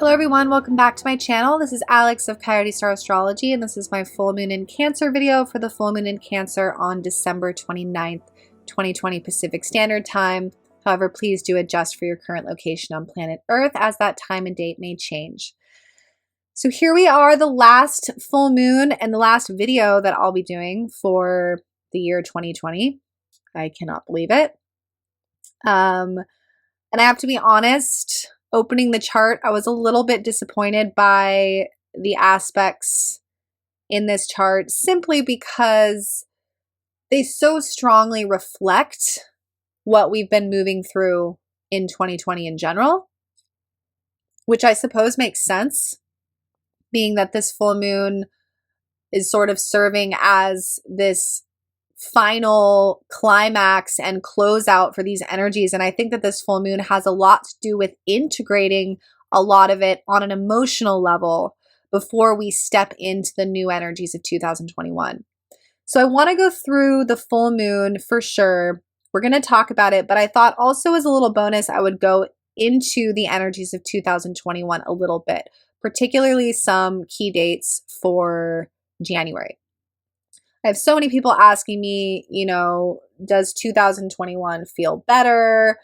Hello everyone, welcome back to my channel. This is Alex of Coyote Astrology, and this is my full moon in Cancer video for the full moon in Cancer on December 29th, 2020 Pacific Standard Time. However, please do adjust for your current location on planet Earth as that time and date may change. So here we are, the last full moon and the last video that I'll be doing for the year 2020. I cannot believe it. And I have to be honest, opening the chart, I was a little bit disappointed by the aspects in this chart simply because they so strongly reflect what we've been moving through in 2020 in general, which I suppose makes sense, being that this full moon is sort of serving as this final climax and closeout for these energies. And I think that this full moon has a lot to do with integrating a lot of it on an emotional level before we step into the new energies of 2021. So I want to go through the full moon for sure. We're going to talk about it, but I thought also as a little bonus, I would go into the energies of 2021 a little bit, particularly some key dates for January. I have so many people asking me, does 2021 feel better?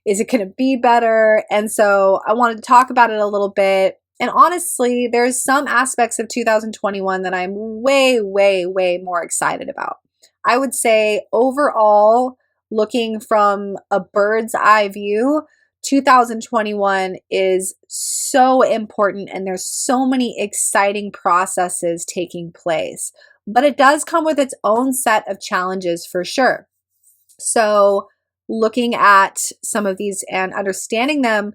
Is it going to be better? And so I wanted to talk about it a little bit. And honestly, there's some aspects of 2021 that I'm way, way, way more excited about. I would say overall, looking from a bird's eye view, 2021 is so important and there's so many exciting processes taking place. But it does come with its own set of challenges for sure. So looking at some of these and understanding them,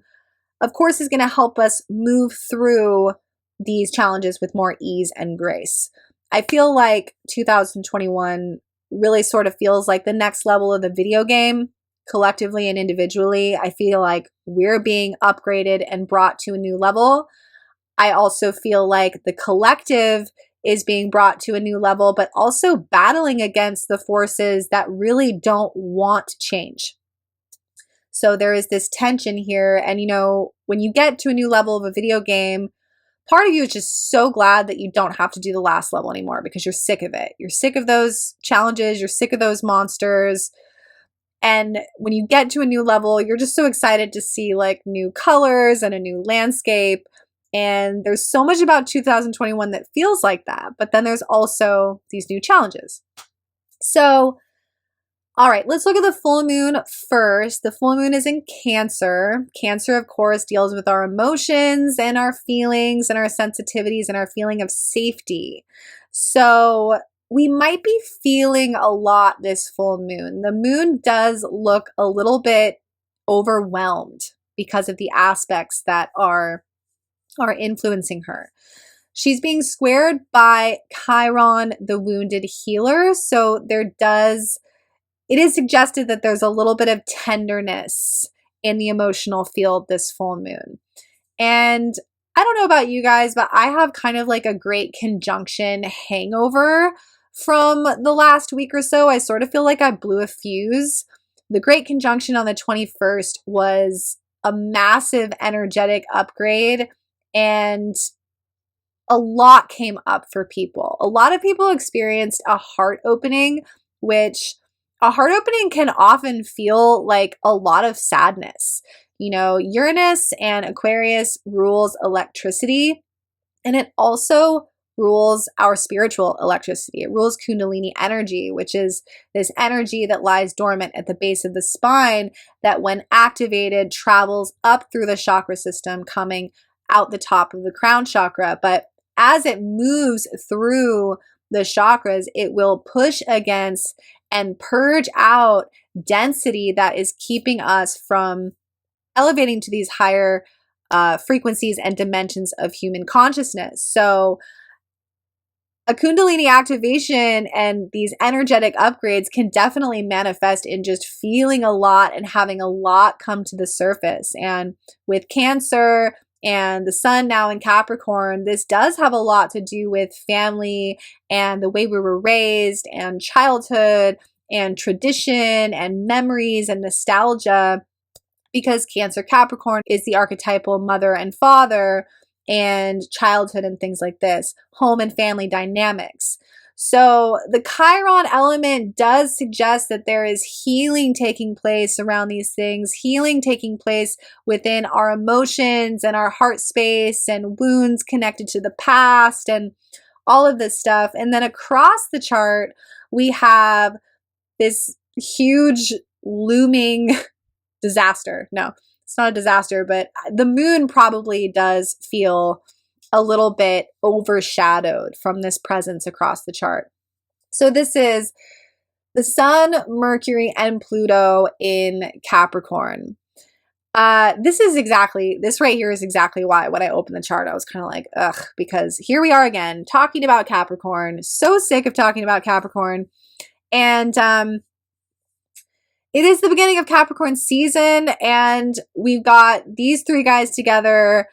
of course, is going to help us move through these challenges with more ease and grace. I feel like 2021 really sort of feels like the next level of the video game, collectively and individually. I feel like we're being upgraded and brought to a new level. I also feel like the collective is being brought to a new level, but also battling against the forces that really don't want change. So there is this tension here. And, when you get to a new level of a video game, part of you is just so glad that you don't have to do the last level anymore because you're sick of it. You're sick of those challenges. You're sick of those monsters. And when you get to a new level, you're just so excited to see like new colors and a new landscape. And there's so much about 2021 that feels like that. But then there's also these new challenges. So, all right, let's look at the full moon first. The full moon is in Cancer. Cancer, of course, deals with our emotions and our feelings and our sensitivities and our feeling of safety. So we might be feeling a lot this full moon. The moon does look a little bit overwhelmed because of the aspects that are influencing her. She's being squared by Chiron, the wounded healer. So it is suggested that there's a little bit of tenderness in the emotional field this full moon. And I don't know about you guys, but I have kind of like a great conjunction hangover from the last week or so. I sort of feel like I blew a fuse. The great conjunction on the 21st was a massive energetic upgrade. And a lot came up for people. A lot of people experienced a heart opening, which a heart opening can often feel like a lot of sadness. Uranus and Aquarius rules electricity, and it also rules our spiritual electricity. It rules Kundalini energy, which is this energy that lies dormant at the base of the spine that when activated travels up through the chakra system, coming out the top of the crown chakra. But as it moves through the chakras, it will push against and purge out density that is keeping us from elevating to these higher frequencies and dimensions of human consciousness. So a Kundalini activation and these energetic upgrades can definitely manifest in just feeling a lot and having a lot come to the surface. And with Cancer and the sun now in Capricorn, this does have a lot to do with family and the way we were raised and childhood and tradition and memories and nostalgia. because Cancer Capricorn is the archetypal mother and father and childhood and things like this, home and family dynamics. So the Chiron element does suggest that there is healing taking place around these things, healing taking place within our emotions and our heart space and wounds connected to the past and all of this stuff. And then across the chart, we have this huge looming disaster. No, it's not a disaster, but the moon probably does feel a little bit overshadowed from this presence across the chart. So this is the Sun, Mercury, and Pluto in Capricorn. This right here is exactly why when I opened the chart, I was kind of like, ugh, because here we are again, talking about Capricorn. So sick of talking about Capricorn. And it is the beginning of Capricorn season, and we've got these three guys together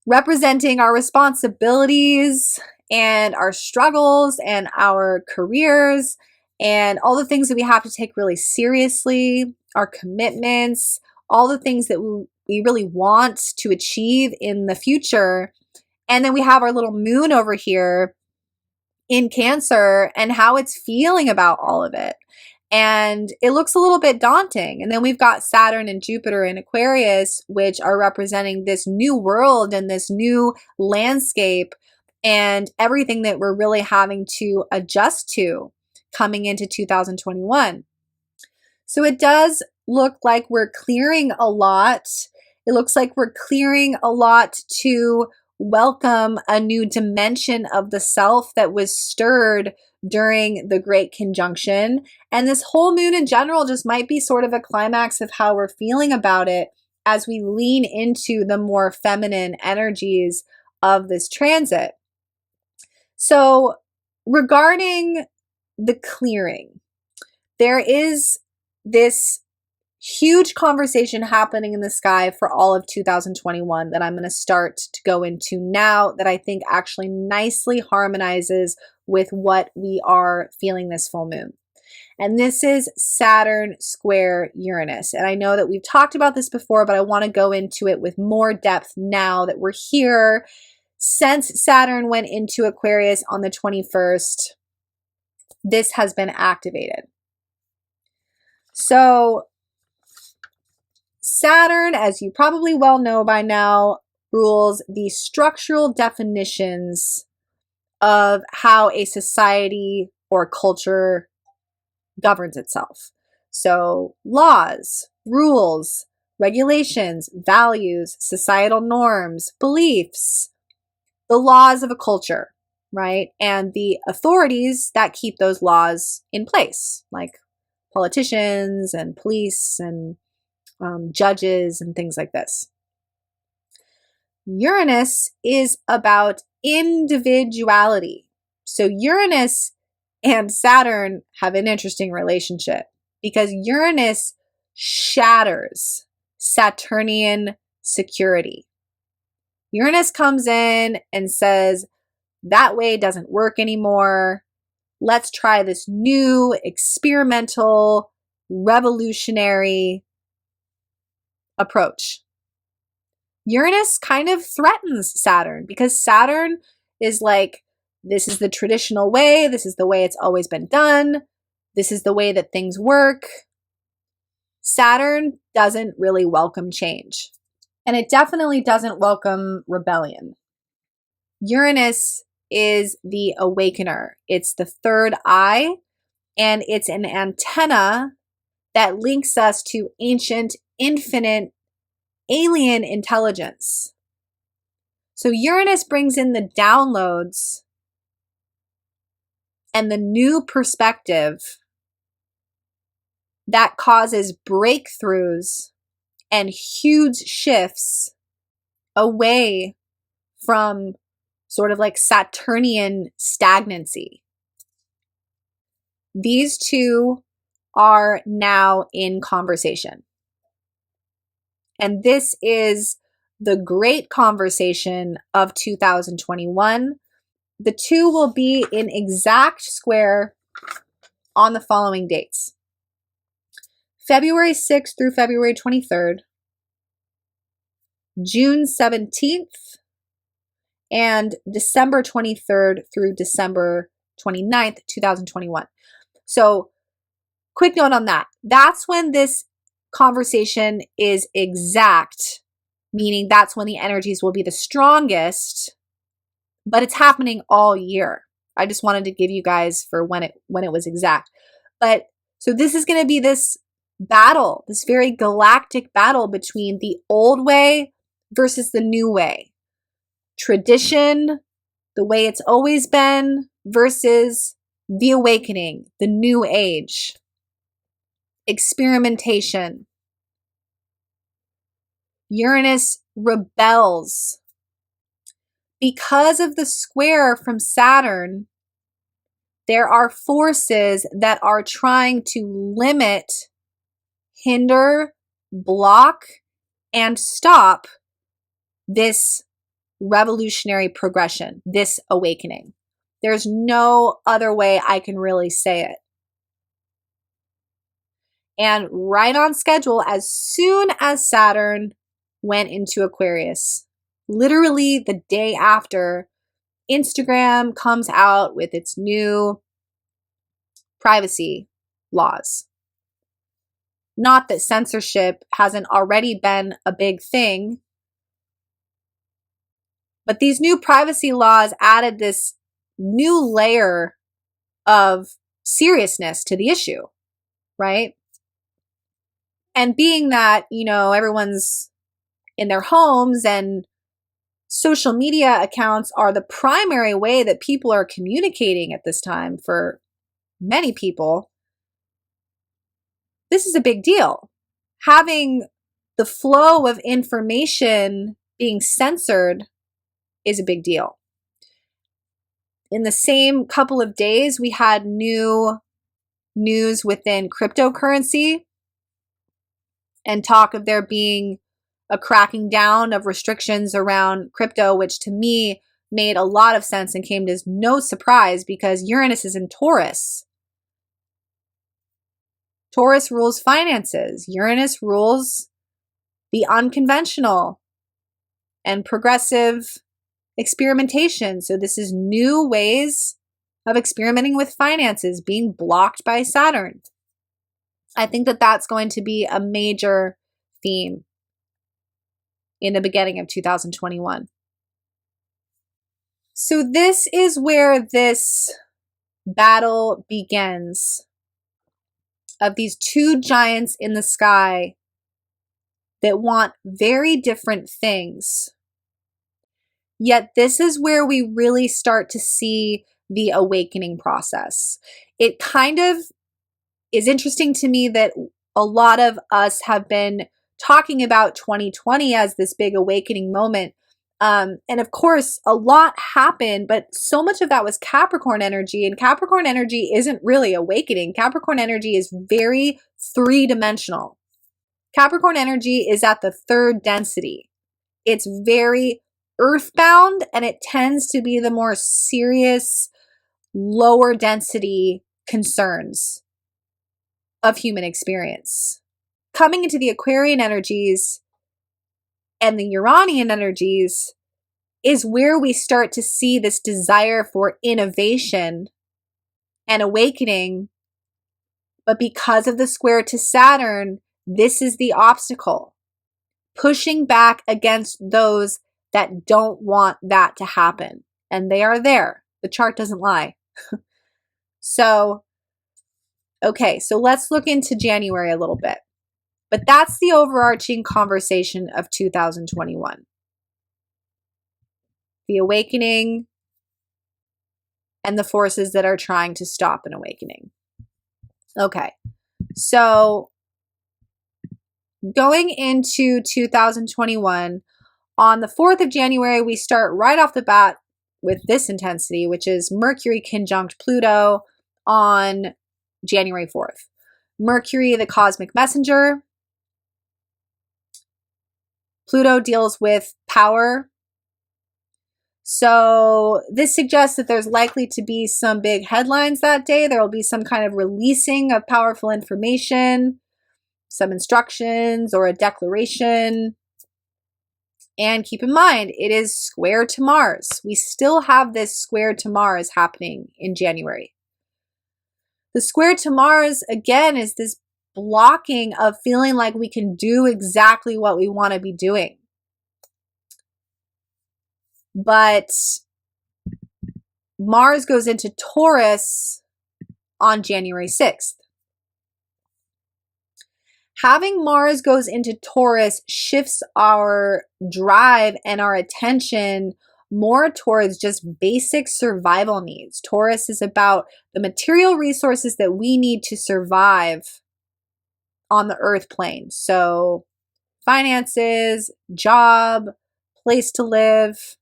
representing our responsibilities and our struggles and our careers and all the things that we have to take really seriously, our commitments, all the things that we really want to achieve in the future. And then we have our little moon over here in Cancer and how it's feeling about all of it. And it looks a little bit daunting. And then we've got Saturn and Jupiter in Aquarius, which are representing this new world and this new landscape and everything that we're really having to adjust to coming into 2021. So it does look like we're clearing a lot. It looks like we're clearing a lot to welcome a new dimension of the self that was stirred during the Great Conjunction. And this whole moon in general just might be sort of a climax of how we're feeling about it as we lean into the more feminine energies of this transit. So regarding the clearing, there is this huge conversation happening in the sky for all of 2021 that I'm going to start to go into now that I think actually nicely harmonizes with what we are feeling this full moon. And this is Saturn square Uranus. And I know that we've talked about this before, but I want to go into it with more depth now that we're here. Since Saturn went into Aquarius on the 21st, this has been activated. So Saturn, as you probably well know by now, rules the structural definitions of how a society or culture governs itself. So laws, rules, regulations, values, societal norms, beliefs, the laws of a culture, right? And the authorities that keep those laws in place, like politicians and police and judges and things like this. Uranus is about individuality. So Uranus and Saturn have an interesting relationship because Uranus shatters Saturnian security. Uranus comes in and says, that way doesn't work anymore. Let's try this new, experimental, revolutionary approach. Uranus kind of threatens Saturn because Saturn is like, this is the traditional way. This is the way it's always been done. This is the way that things work. Saturn doesn't really welcome change. And it definitely doesn't welcome rebellion. Uranus is the awakener. It's the third eye, and it's an antenna that links us to ancient, infinite, alien intelligence. So Uranus brings in the downloads and the new perspective that causes breakthroughs and huge shifts away from sort of like Saturnian stagnancy. These two are now in conversation. And this is the great conversation of 2021. The two will be in exact square on the following dates. February 6th through February 23rd, June 17th, and December 23rd through December 29th, 2021. So quick note on that. That's when this conversation is exact, meaning that's when the energies will be the strongest, but it's happening all year. I just wanted to give you guys for when it was exact. But so this is going to be this battle, this very galactic battle between the old way versus the new way. Tradition, the way it's always been, versus the awakening, the new age. Experimentation. Uranus rebels. Because of the square from Saturn, there are forces that are trying to limit, hinder, block, and stop this revolutionary progression, this awakening. There's no other way I can really say it. And right on schedule, as soon as Saturn went into Aquarius, literally the day after, Instagram comes out with its new privacy laws. Not that censorship hasn't already been a big thing, but these new privacy laws added this new layer of seriousness to the issue, right? And being that, everyone's in their homes and social media accounts are the primary way that people are communicating at this time for many people, this is a big deal. Having the flow of information being censored is a big deal. In the same couple of days, we had new news within cryptocurrency and talk of there being a cracking down of restrictions around crypto, which to me made a lot of sense and came as no surprise because Uranus is in Taurus. Taurus rules finances. Uranus rules the unconventional and progressive experimentation. So this is new ways of experimenting with finances being blocked by Saturn. I think that that's going to be a major theme in the beginning of 2021. So this is where this battle begins of these two giants in the sky that want very different things. Yet this is where we really start to see the awakening process. It kind of is interesting to me that a lot of us have been talking about 2020 as this big awakening moment. And of course, a lot happened, but so much of that was Capricorn energy, and Capricorn energy isn't really awakening. Capricorn energy is very three-dimensional. Capricorn energy is at the third density. It's very earthbound, and it tends to be the more serious, lower density concerns of human experience. Coming into the Aquarian energies and the Uranian energies is where we start to see this desire for innovation and awakening. But because of the square to Saturn, this is the obstacle. Pushing back against those that don't want that to happen. And they are there. The chart doesn't lie. So let's look into January a little bit. But that's the overarching conversation of 2021. The awakening and the forces that are trying to stop an awakening. Okay, so going into 2021, on the 4th of January, we start right off the bat with this intensity, which is Mercury conjunct Pluto on January 4th. Mercury, the cosmic messenger. Pluto deals with power. So this suggests that there's likely to be some big headlines that day. There will be some kind of releasing of powerful information. some instructions or a declaration. And keep in mind, it is square to Mars. We still have this square to Mars happening in January. The square to Mars, again, is this blocking of feeling like we can do exactly what we want to be doing. But Mars goes into Taurus on January 6th. Having Mars goes into Taurus shifts our drive and our attention more towards just basic survival needs. Taurus is about the material resources that we need to survive on the earth plane. So finances, job, place to live.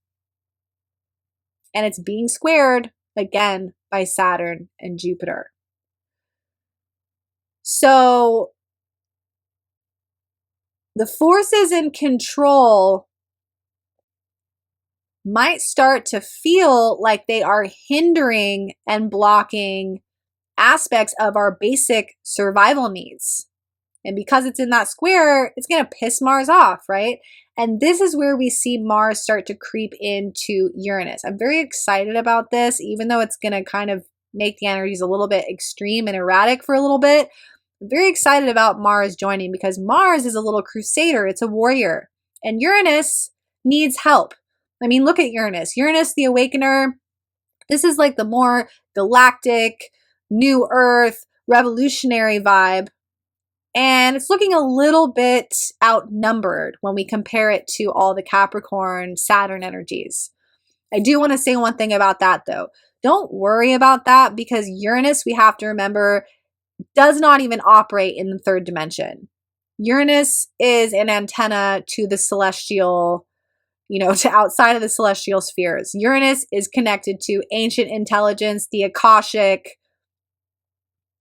And it's being squared again by Saturn and Jupiter. So the forces in control might start to feel like they are hindering and blocking aspects of our basic survival needs. And because it's in that square, it's going to piss Mars off, right? And this is where we see Mars start to creep into Uranus. I'm very excited about this, even though it's going to kind of make the energies a little bit extreme and erratic for a little bit. I'm very excited about Mars joining because Mars is a little crusader. It's a warrior. And Uranus needs help. I mean, look at Uranus. Uranus, the awakener. This is like the more galactic, new earth, revolutionary vibe. And it's looking a little bit outnumbered when we compare it to all the Capricorn, Saturn energies. I do want to say one thing about that though. Don't worry about that because Uranus, we have to remember, does not even operate in the third dimension. Uranus is an antenna to the celestial, to outside of the celestial spheres. Uranus is connected to ancient intelligence, the Akashic.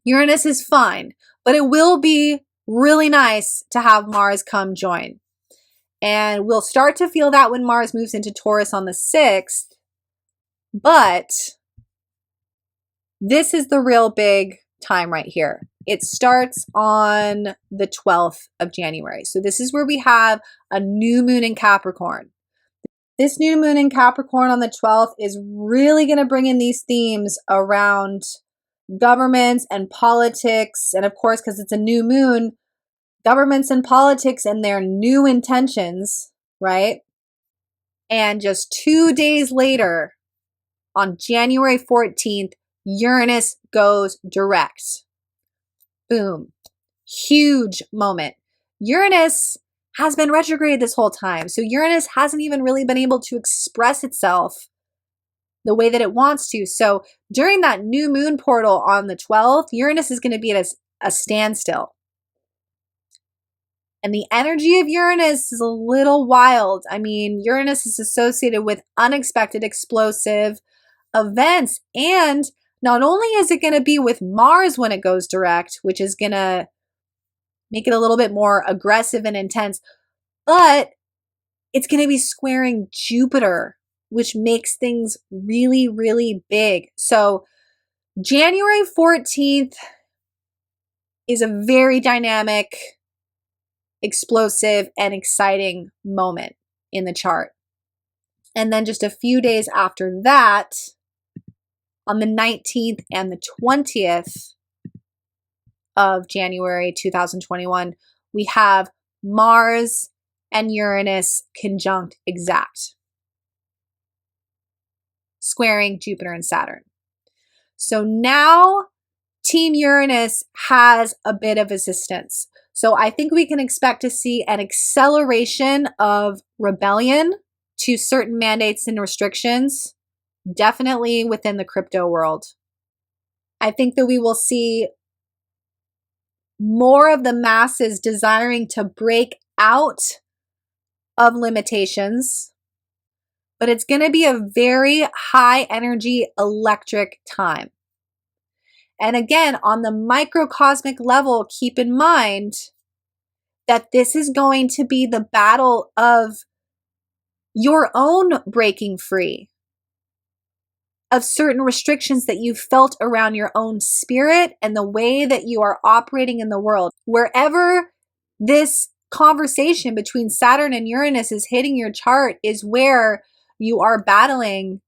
Uranus is fine, but it will be really nice to have Mars come join. And we'll start to feel that when Mars moves into Taurus on the 6th. But this is the real big time right here. It starts on the 12th of January. So this is where we have a new moon in Capricorn. This new moon in Capricorn on the 12th is really going to bring in these themes around governments and politics. And of course, because it's a new moon, governments and politics and their new intentions, right? And just 2 days later, on January 14th, Uranus goes direct. Boom. Huge moment. Uranus has been retrograde this whole time. So Uranus hasn't even really been able to express itself the way that it wants to. So during that new moon portal on the 12th, Uranus is going to be at a standstill. And the energy of Uranus is a little wild. I mean, Uranus is associated with unexpected, explosive events. And not only is it going to be with Mars when it goes direct, which is going to make it a little bit more aggressive and intense, but it's going to be squaring Jupiter, which makes things really, really big. So January 14th is a very dynamic, explosive, and exciting moment in the chart. And then just a few days after that, on the 19th and the 20th of January 2021, we have Mars and Uranus conjunct exact, squaring Jupiter and Saturn. So now Team Uranus has a bit of resistance. So I think we can expect to see an acceleration of rebellion to certain mandates and restrictions, definitely within the crypto world. I think that we will see more of the masses desiring to break out of limitations, but it's going to be a very high energy electric time. And again, on the microcosmic level, keep in mind that this is going to be the battle of your own breaking free of certain restrictions that you felt around your own spirit and the way that you are operating in the world. Wherever this conversation between Saturn and Uranus is hitting your chart is where you are battling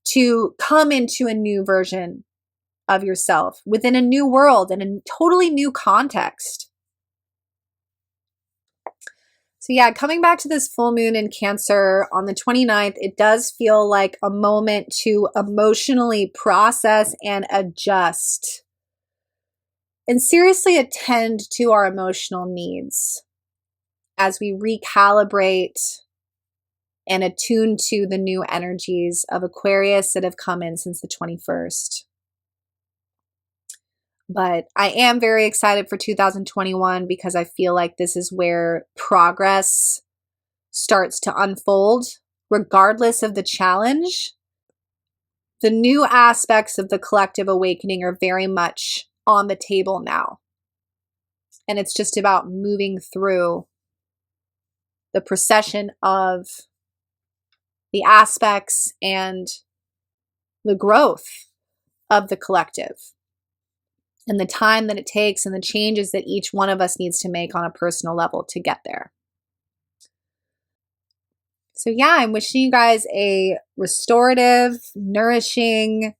to come into a new version of yourself within a new world and a totally new context. So yeah, coming back to this full moon in Cancer on the 29th, it does feel like a moment to emotionally process and adjust and seriously attend to our emotional needs as we recalibrate and attune to the new energies of Aquarius that have come in since the 21st. But I am very excited for 2021 because I feel like this is where progress starts to unfold, regardless of the challenge. The new aspects of the collective awakening are very much on the table now. And it's just about moving through the procession of the aspects and the growth of the collective, and the time that it takes and the changes that each one of us needs to make on a personal level to get there. So yeah, I'm wishing you guys a restorative, nourishing,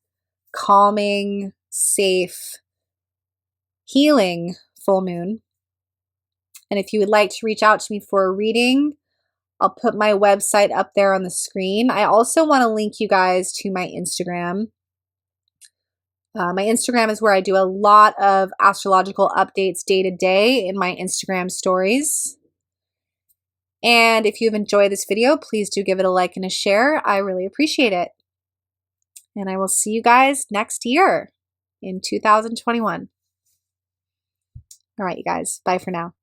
calming, safe, healing full moon. And if you would like to reach out to me for a reading, I'll put my website up there on the screen. I also want to link you guys to my Instagram. My Instagram is where I do a lot of astrological updates day to day in my Instagram stories. And if you've enjoyed this video, please do give it a like and a share. I really appreciate it. And I will see you guys next year in 2021. All right, you guys. Bye for now.